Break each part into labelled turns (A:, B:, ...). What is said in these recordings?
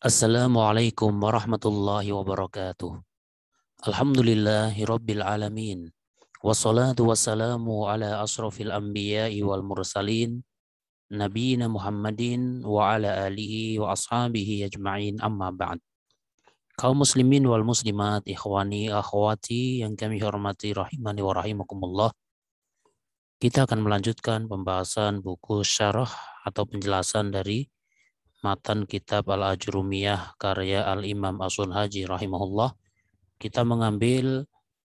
A: Assalamualaikum warahmatullahi wabarakatuh. Alhamdulillahi rabbil alamin. Wassalatu wassalamu ala asrafil anbiya'i wal mursalin. Nabiyina Muhammadin wa ala alihi wa ashabihi ajma'in amma ba'd. Kaum muslimin wal muslimat, ikhwani, akhwati yang kami hormati rahimani wa rahimakumullah. Kita akan melanjutkan pembahasan buku syarah atau penjelasan dari matan kitab Al-Ajrumiyah karya Al-Imam As-Sunhaji rahimahullah. Kita mengambil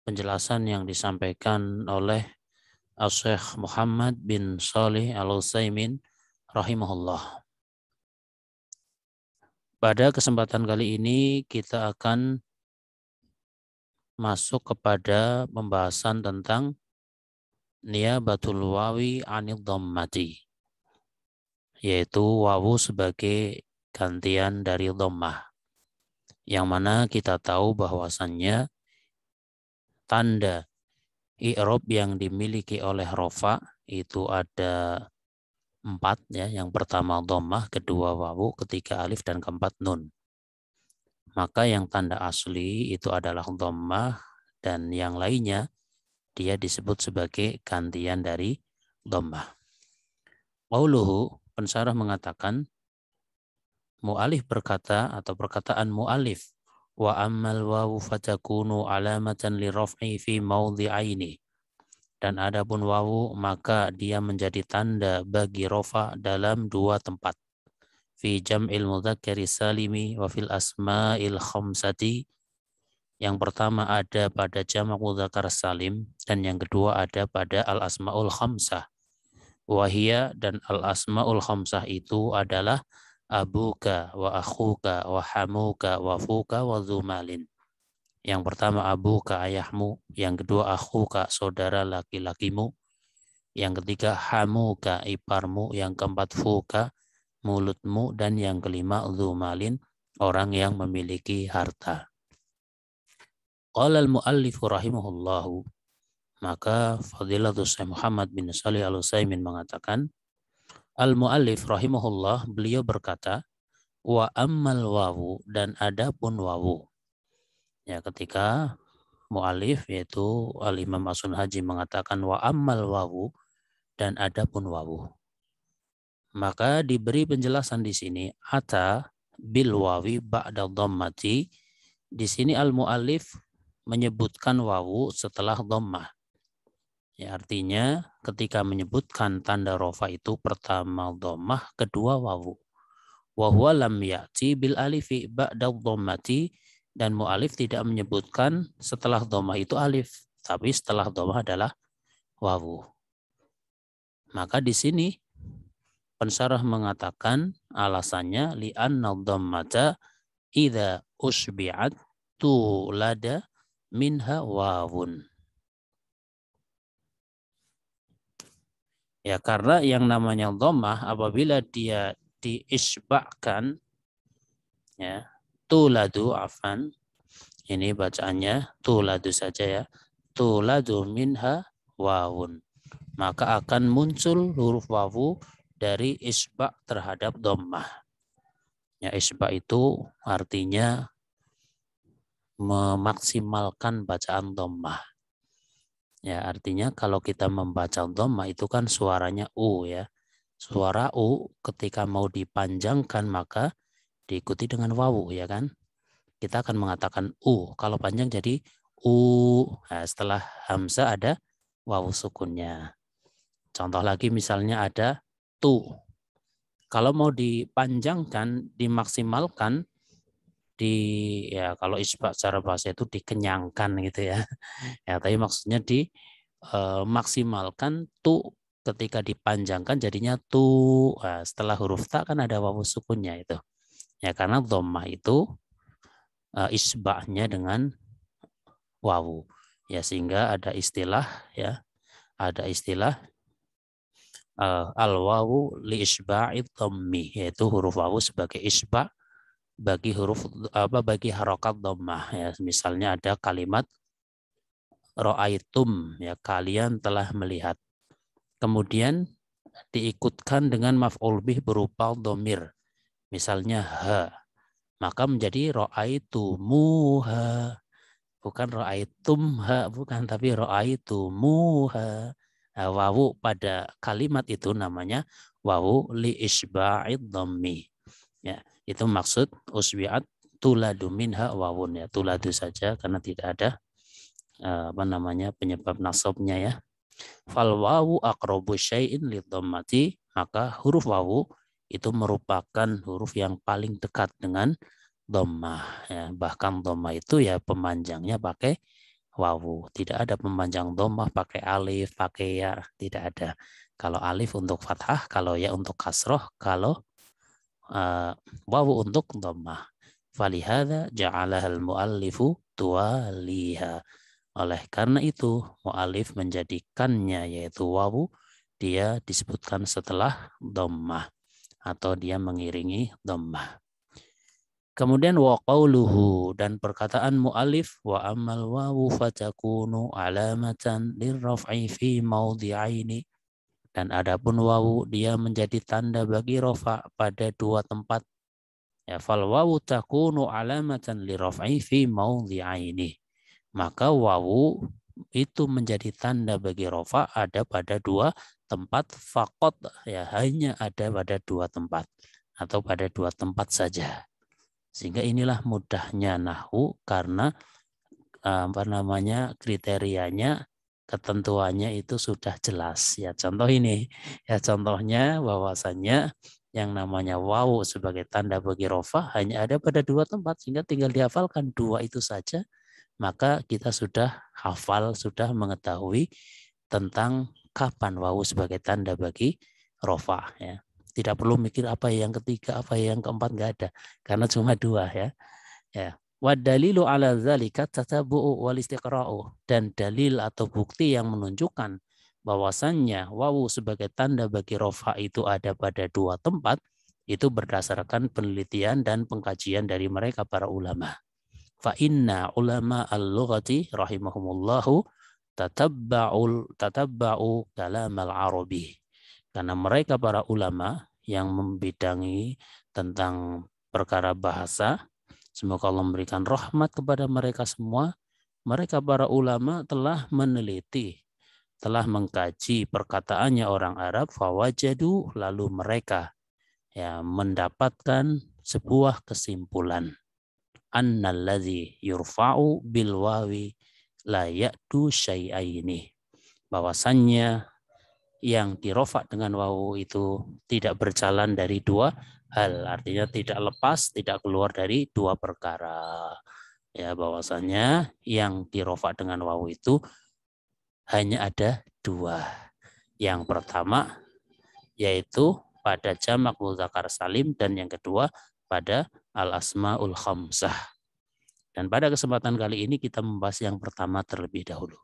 A: penjelasan yang disampaikan oleh Asy-Syaikh Muhammad bin Shalih Al-Utsaimin rahimahullah. Pada kesempatan kali ini kita akan masuk kepada pembahasan tentang niyabatul wawi 'anil dhammati, yaitu wawu sebagai gantian dari dhammah. Yang mana kita tahu bahwasannya tanda i'rab yang dimiliki oleh rofa itu ada 4 ya. Yang pertama dhammah, kedua wawu, ketiga alif, dan keempat nun. Maka yang tanda asli itu adalah dhammah dan yang lainnya dia disebut sebagai gantian dari dhammah. Qauluhu, pensyarah mengatakan, mu'alif berkata atau perkataan mu'alif, wa ammal wawu fatakunu alamatan liraf'i fi mawdhi'aini. Dan adapun wawu maka dia menjadi tanda bagi rofa dalam 2 tempat. Fi jam'il mudzakkari salimi wa fil asma'il khamsati. Yang pertama ada pada jamak mudzakkar salim dan yang kedua ada pada al asmaul khamsah. Wahia, dan al asmaul khamsah itu adalah abuka wa akhuka wa hamuka wa fuka wa dzumalin. Yang pertama abuka, ayahmu, yang kedua akhuka, saudara laki-lakimu, yang ketiga hamuka, iparmu, yang keempat fuka, mulutmu, dan yang kelima dzumalin, orang yang memiliki harta. Qala al-muallifu rahimahullahu, maka Fadilatus Syekh Muhammad bin Shalih Al-Utsaimin mengatakan, al-muallif rahimahullah, beliau berkata, wa ammal wawu, dan adapun wawu. Ya, ketika mu'alif yaitu al-Imam As-Sunhaji mengatakan wa ammal wawu, dan adapun wawu, maka diberi penjelasan di sini ata bil wawi ba'da dhammati. Di sini al-mu'alif menyebutkan wawu setelah dhammah. Ya, artinya ketika menyebutkan tanda rofa itu pertama dhammah, kedua wawu. Wa huwa lam ya'ti bil alifi ba'da dhammati, dan mu'alif tidak menyebutkan setelah dhammah itu alif, tapi setelah dhammah adalah wawu. Maka di sini pensyarah mengatakan alasannya li'anna dhammata idza usbi'at tulada minha wawun. Ya, karena yang namanya dhammah apabila dia diisba'kan, ya, tuladu, afan, ini bacaannya tuladu saja ya, tuladu minha wawun, maka akan muncul huruf wawu dari isba' terhadap dhammah. Ya, isba' itu artinya memaksimalkan bacaan dhammah. Ya, artinya kalau kita membaca dhammah itu kan suaranya u ya. Suara u ketika mau dipanjangkan maka diikuti dengan wawu ya kan. Kita akan mengatakan u, kalau panjang jadi u. Nah, setelah hamzah ada wawu sukunnya. Contoh lagi misalnya ada tu. Kalau mau dipanjangkan, dimaksimalkan, ya kalau isbak secara bahasa itu dikenyangkan gitu ya. Ya, tapi maksudnya dimaksimalkan tu, ketika dipanjangkan jadinya tu. Nah, setelah huruf ta kan ada wawu sukunnya itu. Ya, karena dhammah itu isbahnya dengan wawu. Ya, sehingga ada istilah ya, ada istilah al-wawu li isba'id dhammi, yaitu huruf wawu sebagai isba' bagi bagi harokat dhammah ya. Misalnya ada kalimat ra'aitum ya, kalian telah melihat. Kemudian diikutkan dengan maf'ul bih berupa dhamir. Misalnya ha, maka menjadi ra'aitumuha. Bukan ra'aitumha, bukan, tapi ra'aitumuha. Nah, wawu pada kalimat itu namanya wawu li isba'id dhammi. Ya, itu maksud usbi'at tuladu minha wawun, ya. Tuladu saja karena tidak ada penyebab nasabnya, ya. Fal wawu aqrabu syai'in lidhammati, maka huruf wawu itu merupakan huruf yang paling dekat dengan dhammah, ya. Bahkan dhammah itu ya pemanjangnya pakai wawu. Tidak ada pemanjang dhammah pakai alif, pakai ya, tidak ada. Kalau alif untuk fathah, kalau ya untuk kasroh, kalau wawu untuk dhammah. Falihada ja'alahal muallifu tuwaliha. Oleh karena itu, mu'alif menjadikannya, yaitu wawu, dia disebutkan setelah dhammah atau dia mengiringi dhammah. Kemudian wa qauluhu, dan perkataan mu'alif, wa ammal wawu fatakunu alamatan lirraf'i fi maudhi'aini. Dan adapun wawu dia menjadi tanda bagi rafa pada dua tempat. Ya, fal wawu takunu alamatan lirraf'i fi maudhi'aini. Maka wawu itu menjadi tanda bagi rofa ada pada dua tempat, fakot, ya, hanya ada pada dua tempat atau pada dua tempat saja. Sehingga inilah mudahnya nahwu karena kriterianya, ketentuannya itu sudah jelas, ya. Contoh ini, ya, contohnya bahwasannya yang namanya wawu sebagai tanda bagi rofa hanya ada pada dua tempat, sehingga tinggal dihafalkan dua itu saja. Maka kita sudah hafal, sudah mengetahui tentang kapan wawu sebagai tanda bagi rofa, ya. Tidak perlu mikir apa yang ketiga, apa yang keempat, nggak ada, karena cuma dua, ya. Ya. Wa dalilu ala dzalika tatabu'u wal istiqra'u, dan dalil atau bukti yang menunjukkan bahwasannya wawu sebagai tanda bagi rofa itu ada pada dua tempat itu berdasarkan penelitian dan pengkajian dari mereka para ulama. Fa inna ulama al-lughati rahimahumullahu tatabba'u kalam al-arabi. Karena mereka para ulama yang membidangi tentang perkara bahasa, semoga Allah memberikan rahmat kepada mereka semua. Mereka para ulama telah meneliti, telah mengkaji perkataannya orang Arab, fawajadu, lalu mereka, ya, mendapatkan sebuah kesimpulan. Annalladzi yurfa'u bil wawi la ya'du syai'aini. Bahwasannya yang dirofa dengan wawu itu tidak berjalan dari dua hal, artinya tidak lepas, tidak keluar dari dua perkara. Ya, bahwasannya yang dirofa dengan wawu itu hanya ada dua. Yang pertama yaitu pada jamak mudzakkar salim, dan yang kedua pada al-asmaul khamsah. Dan pada kesempatan kali ini kita membahas yang pertama terlebih dahulu.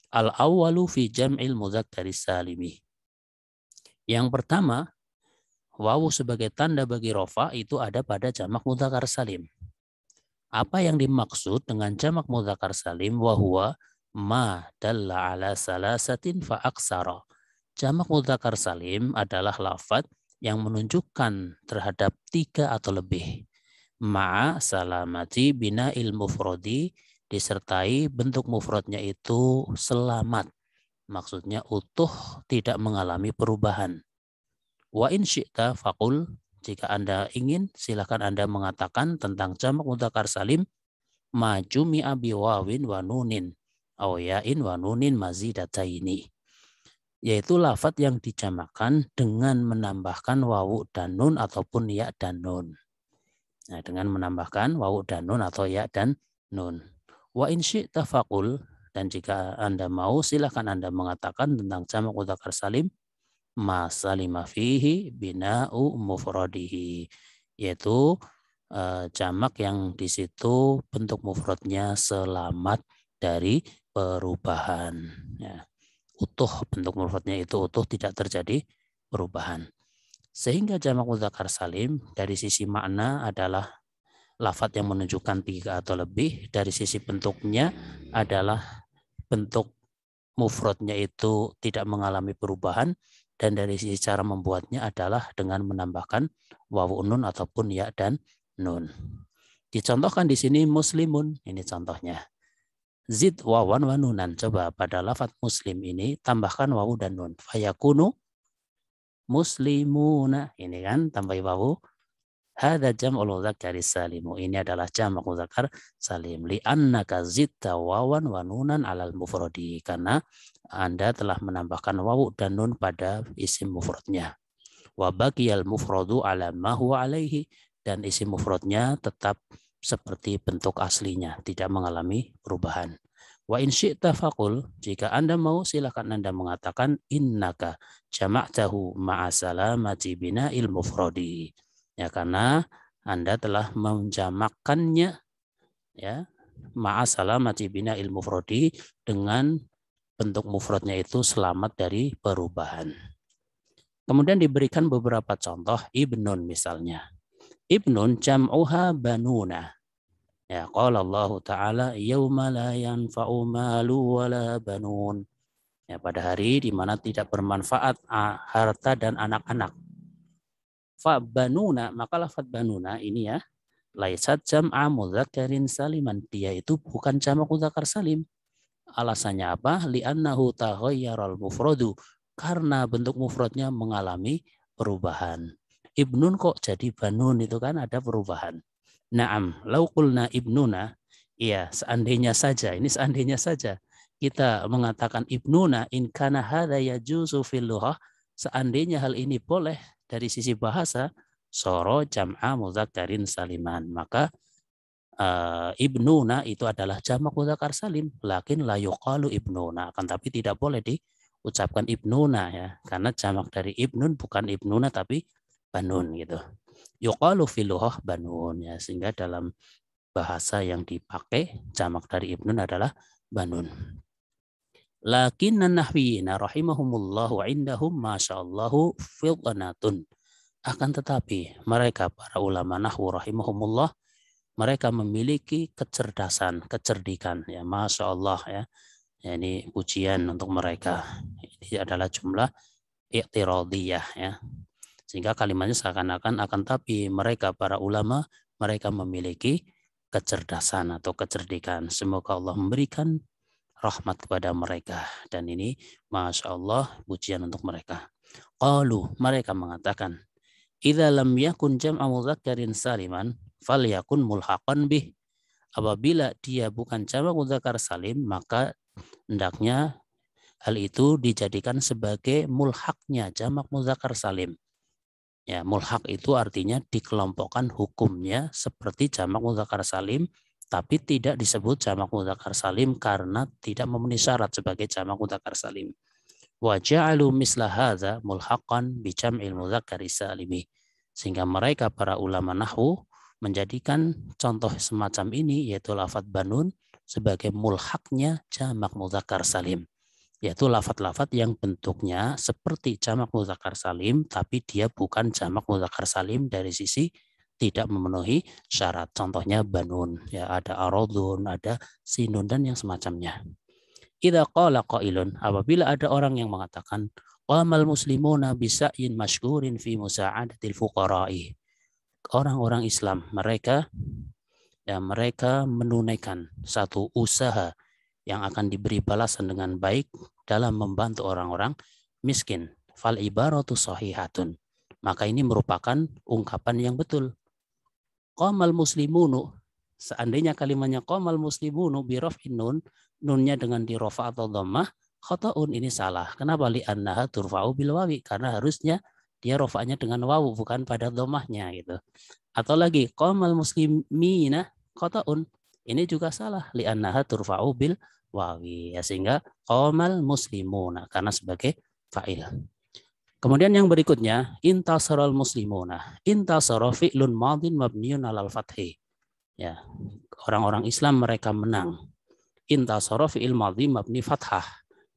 A: Al-awwalu fi jam'il mudzakkari salimi. Yang pertama, wawu sebagai tanda bagi rofa itu ada pada jamak mudzakkar salim. Apa yang dimaksud dengan jamak mudzakkar salim? Wa huwa ma dalla ala salasatin fa aksara. Jamak mudzakkar salim adalah lafadz yang menunjukkan terhadap tiga atau lebih. Ma'a salamati bina mufrodi, disertai bentuk mufradnya itu selamat. Maksudnya utuh, tidak mengalami perubahan. Wa in syi'ta faqul, jika Anda ingin silakan Anda mengatakan tentang jamak mudzakkar salim, ma jumi'a bi wawin wa nunin aw ya'in wa nunin mazidataini. Yaitu lafadz yang dijamakkan dengan menambahkan wawu dan nun ataupun ya dan nun. Nah, dengan menambahkan wawu dan nun atau ya dan nun. Wa in syi'ta faqul, dan jika Anda mau silakan Anda mengatakan tentang jamak mudzakkar salim ma salima fihi bina'u mufradihi, yaitu jamak yang di situ bentuk mufradnya selamat dari perubahan, ya. Utuh, bentuk mufradnya itu utuh, tidak terjadi perubahan. Sehingga jamak mudzakkar salim dari sisi makna adalah lafadz yang menunjukkan tiga atau lebih. Dari sisi bentuknya adalah bentuk mufradnya itu tidak mengalami perubahan. Dan dari sisi cara membuatnya adalah dengan menambahkan wawu nun ataupun ya dan nun. Dicontohkan di sini muslimun, ini contohnya. Zid wawan wa nunan. Coba pada lafadz muslim ini tambahkan wawu dan nun. Fayakunu muslimuna. Ini kan tambah wawu. Hada jam'ul mudzakari salimu. Ini adalah jamak mudzakar salim. Li'annaka zidta wawan wa nunan alal mufradi. Karena Anda telah menambahkan wawu dan nun pada isim mufradnya. Wa baqiyal mufradu ala ma huwa alaihi. Dan isim mufradnya tetap seperti bentuk aslinya, tidak mengalami perubahan. Wa in syi'ta faqul, jika Anda mau silakan Anda mengatakan innaka jama'tahu ma'a salamati bina'il mufradi. Ya, karena Anda telah menjamakkannya ya ma'a salamati bina'il mufradi dengan bentuk mufradnya itu selamat dari perubahan. Kemudian diberikan beberapa contoh ibnun misalnya. Ibnun jam'uha banuna. Ya, qala Allah Ta'ala yauma la yanfa'u malu wala banun. Ya, pada hari di mana tidak bermanfaat harta dan anak-anak. Fa banuna, maka lafadz banuna ini ya, laisat jam'a mudzakkarin saliman. Dia itu bukan jamak mudzakar salim. Alasannya apa? Li'annahu taghayyaral mufradu. Karena bentuk mufradnya mengalami perubahan. Ibnun kok jadi banun, itu kan ada perubahan. Naam, lau qulna ibnuna, iya seandainya saja, ini seandainya saja kita mengatakan ibnuna in kana hadza yajuzu fil lughah, seandainya hal ini boleh dari sisi bahasa, soro jam'a mudzakkarin saliman, maka ibnuna itu adalah jamak mudzakar salim, lakin la yuqalu ibnuna, akan tapi tidak boleh diucapkan ibnuna ya, karena jamak dari ibnun bukan ibnuna tapi banun gitu. Yuqalu fil lughah banun ya, sehingga dalam bahasa yang dipakai jamak dari ibnun adalah banun. Lakinna nahwiyina rahimahumullahu indahum masyaallahu fidnatun. Akan tetapi mereka para ulama nahwu rahimahumullah, mereka memiliki kecerdasan, kecerdikan ya, masyaallah ya. Ya, ini pujian untuk mereka. Ini adalah jumlah i'tiradiyah ya. Sehingga kalimatnya seakan-akan akan tapi mereka para ulama, mereka memiliki kecerdasan atau kecerdikan. Semoga Allah memberikan rahmat kepada mereka. Dan ini Masya Allah pujian untuk mereka. Qalu, mereka mengatakan, idza lam yakun jam'a mudzakkarin saliman falyakun mulhaqan bih. Apabila dia bukan jamak mudzakkar salim, maka hendaknya hal itu dijadikan sebagai mulhaqnya jamak mudzakkar salim. Ya, mulhaq itu artinya dikelompokkan hukumnya seperti jamak mudzakkar salim, tapi tidak disebut jamak mudzakkar salim karena tidak memenuhi syarat sebagai jamak mudzakkar salim. Wa ja'alu misla hadza mulhaqan bi jam'il mudzakkari salimi. Sehingga mereka para ulama nahwu menjadikan contoh semacam ini, yaitu lafadz banun, sebagai mulhaqnya jamak mudzakkar salim. Yaitu lafadz-lafadz yang bentuknya seperti jamak mudzakkar salim, tapi dia bukan jamak mudzakkar salim dari sisi tidak memenuhi syarat. Contohnya banun, ya ada aradun, ada sinun dan yang semacamnya. Idza qala qailun, apabila ada orang yang mengatakan qamal muslimuna bisa'in masyhurin fi musa'adatil fuqara'i. Orang-orang Islam mereka menunaikan satu usaha yang akan diberi balasan dengan baik dalam membantu orang-orang miskin. Fal ibaratu sahihatun. Maka ini merupakan ungkapan yang betul. Qamal muslimunu, seandainya kalimatnya qamal muslimunu bi raf'in nun, nunnya dengan di rafa atau dhammah, khata'un, ini salah. Kenapa? Li annaha turfa'u bil wawi, karena harusnya dia rafa'nya dengan wawu bukan pada dhammahnya gitu. Atau lagi qamal muslimina khata'un, ini juga salah. Li annaha turfa'u bil wawi, ya, sehingga qamal muslimuna karena sebagai fa'il. Kemudian yang berikutnya intasaral muslimuna. Intasara fi'lun madin mabniun alal fathi. Ya, orang-orang Islam mereka menang. Intasara fi'il madhi mabni fathah,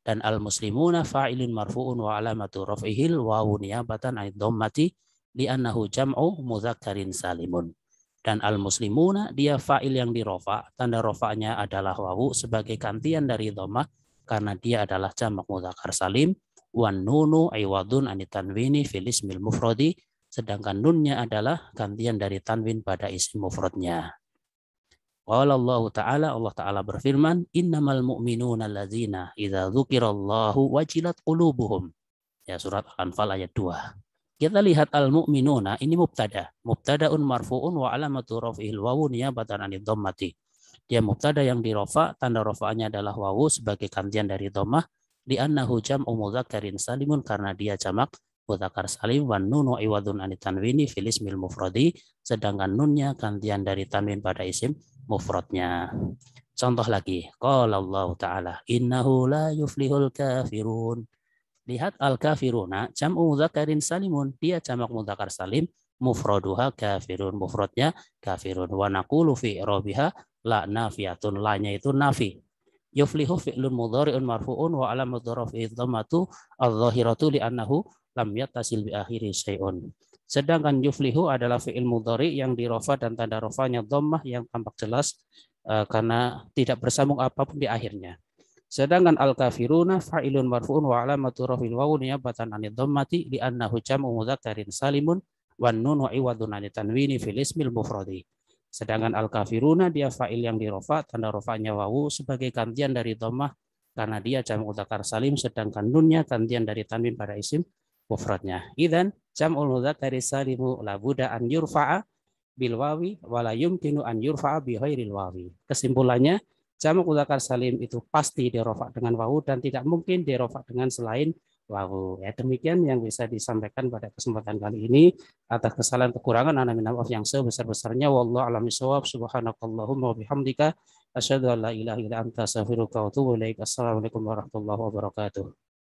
A: dan al muslimuna fa'ilun marfu'un wa alamatu raf'ihil wawu niyabatan 'anid dhammati li'annahu jam'u mudzakkarin salimun. Dan al-muslimuna dia fa'il yang dirofa, tanda rofanya adalah wawu sebagai gantian dari dhammah karena dia adalah jamak mudzakkar salim. Wan nunu iwadun anit tanwini fil ismil mufradi, sedangkan nunnya adalah gantian dari tanwin pada isim mufradnya. Qala Allah Ta'ala, Allah Ta'ala berfirman, innamal mu'minuna alladzina idza dzukirallahu wajilat qulubuhum. Ya, surat Al-Anfal ayat 2. Kita lihat al-mu'minuna ini mubtada. Mubtadaun marfu'un wa alamatu raf'il wawu niyabatan 'anid dhammati. Dia mubtada yang dirofa, tanda rofaannya adalah wawu sebagai gantian dari dhammah, li'annahu jam'u mudzakkarin salimun, karena dia jamak mudzakkar salim, wan nunu iwadun 'anit tanwini fil ismil mufradi, sedangkan nunnya gantian dari tanwin pada isim mufradnya. Contoh lagi, qala Allah Ta'ala, innahu la yuflihul kafirun. Lihat al-kafiruna jam'u mudzakarin salimun, dia jamak mudzakkar salim, mufraduha kafirun, mufradnya kafirun. Wa naqulu fi i'rabiha la nafiyatun, la-nya itu nafi. Yuflihu fi'lun mudhari'un marfu'un wa alamatu raf'ihi dhammatu adh-dhahiratu li'annahu lam yattasil bi akhiri syai'un. Sedangkan yuflihu adalah fi'il mudhari yang dirofa dan tanda rofanya dhammah yang tampak jelas karena tidak bersambung apapun di akhirnya. Sedangkan al-kafiruna fa'ilun marfu'un wa alamatu raf'il wawu niyabatan 'anid dhammati li'annahu jam'u mudzakkarin salimun wan nunu iwadun 'anit tanwini fil ismil mufradi. Sedangkan al-kafiruna dia fa'il yang dirofa, tanda rofanya wawu sebagai gantian dari dhammah karena dia jam'u mudzakkar salim, sedangkan nunnya gantian dari tanwin pada isim mufradnya. Idzan jam'ul mudzakkari salimu la budda an yurfa'a bil wawi wa la yumkinu an yurfa'a bi ghairil wawi. Kesimpulannya, jamak mudzakkar salim itu pasti dirofa dengan wawu dan tidak mungkin dirofa dengan selain wawu. Ya, demikian yang bisa disampaikan pada kesempatan kali ini. Atas kesalahan kekurangan ana minal maaf yang sebesar-besarnya, wallahu a'lam bishawab. Subhanakallahumma wa bihamdika asyhadu an la ilaha illa anta astaghfiruka wa atubu ilaik. Assalamualaikum warahmatullahi wabarakatuh.